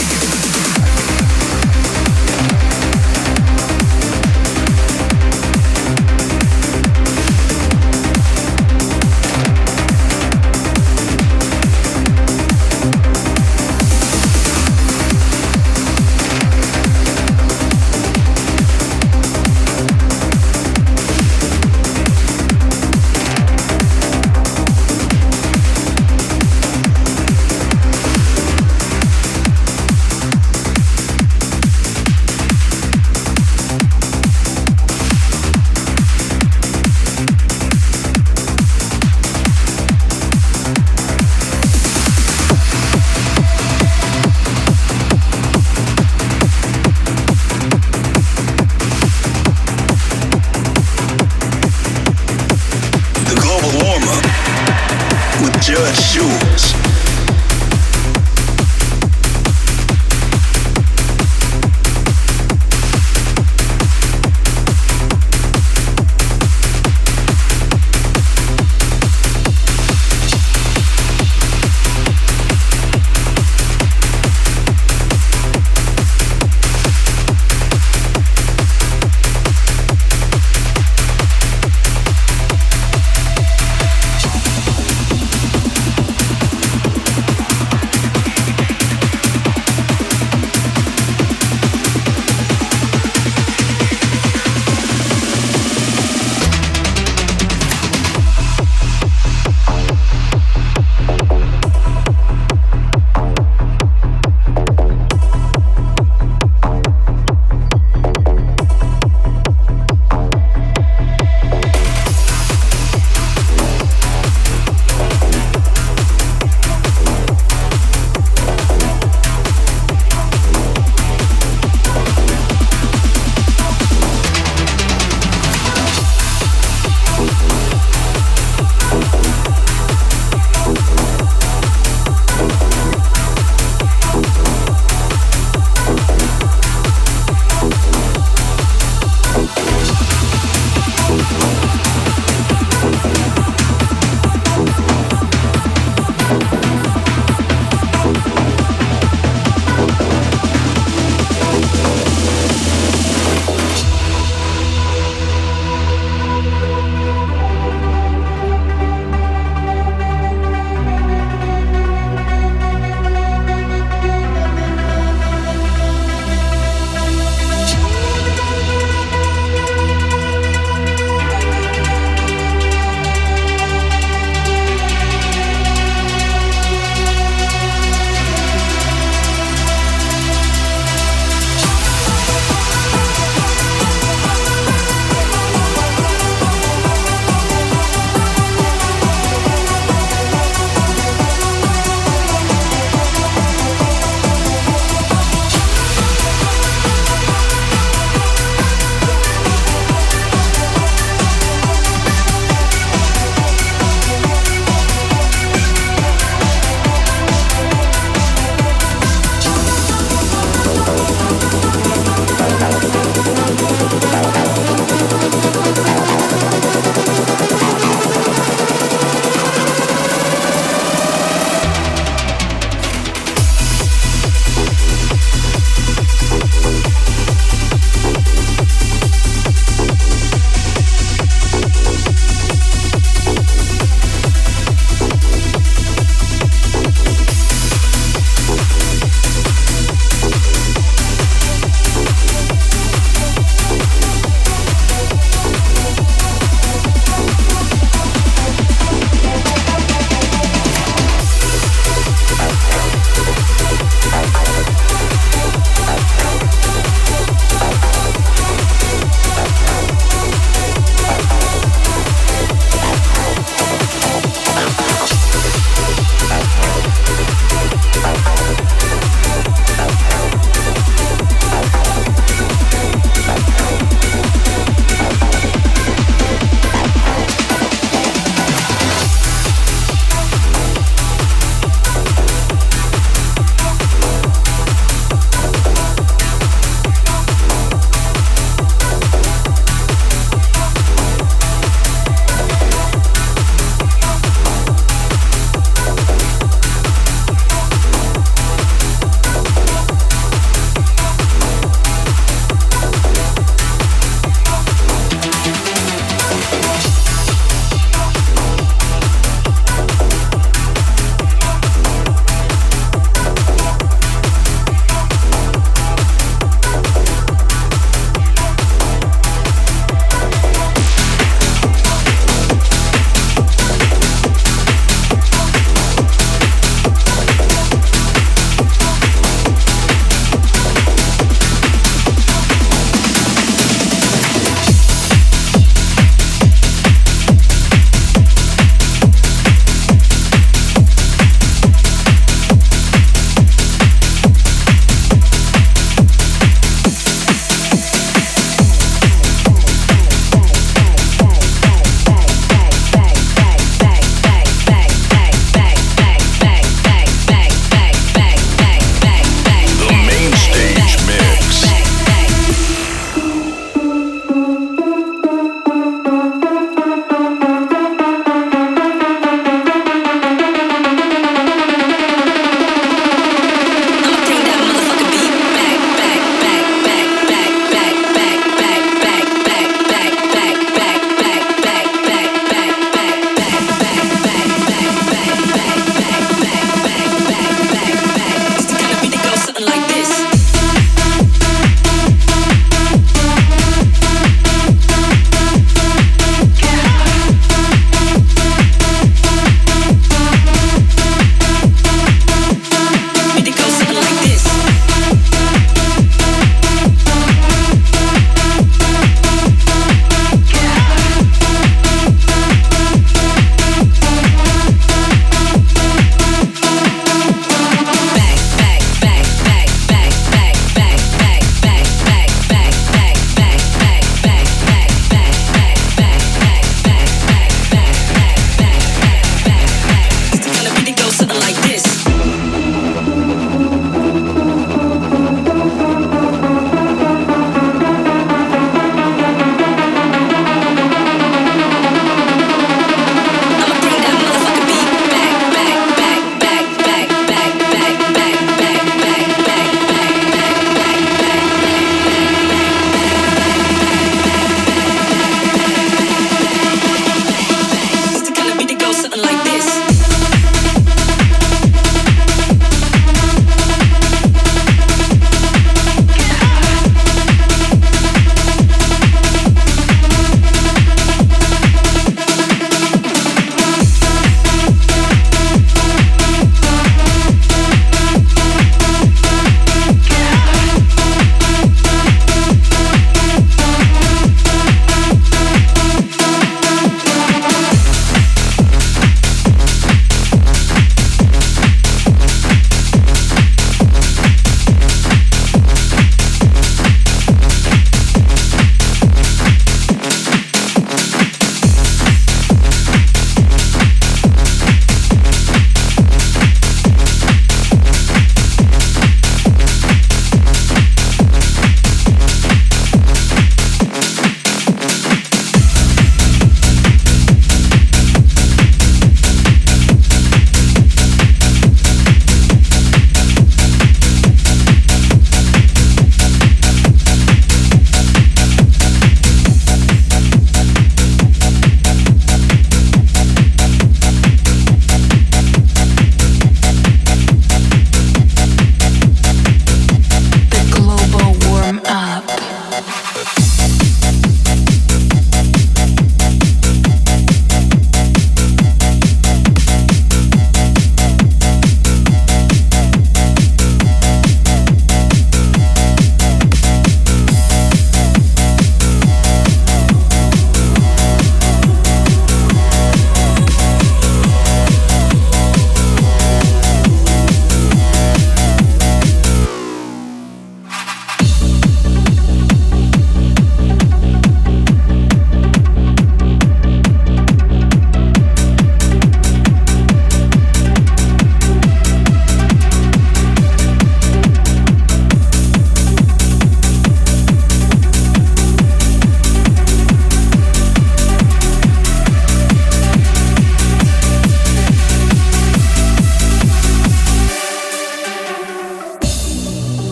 Jules.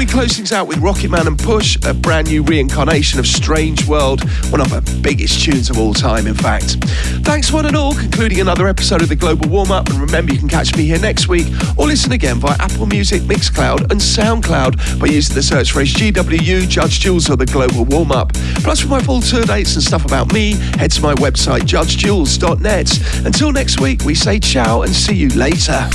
close things out with Rocket Man and Push, a brand new reincarnation of Strange World, one of the biggest tunes of all time, in fact. Thanks one and all, concluding another episode of the Global Warm-Up, and remember you can catch me here next week or listen again via Apple Music, Mixcloud and Soundcloud by using the search phrase GWU, Judge Jules or the Global Warm-Up. Plus, for my full tour dates and stuff about me, head to my website judgejules.net. Until next week, we say ciao and see you later.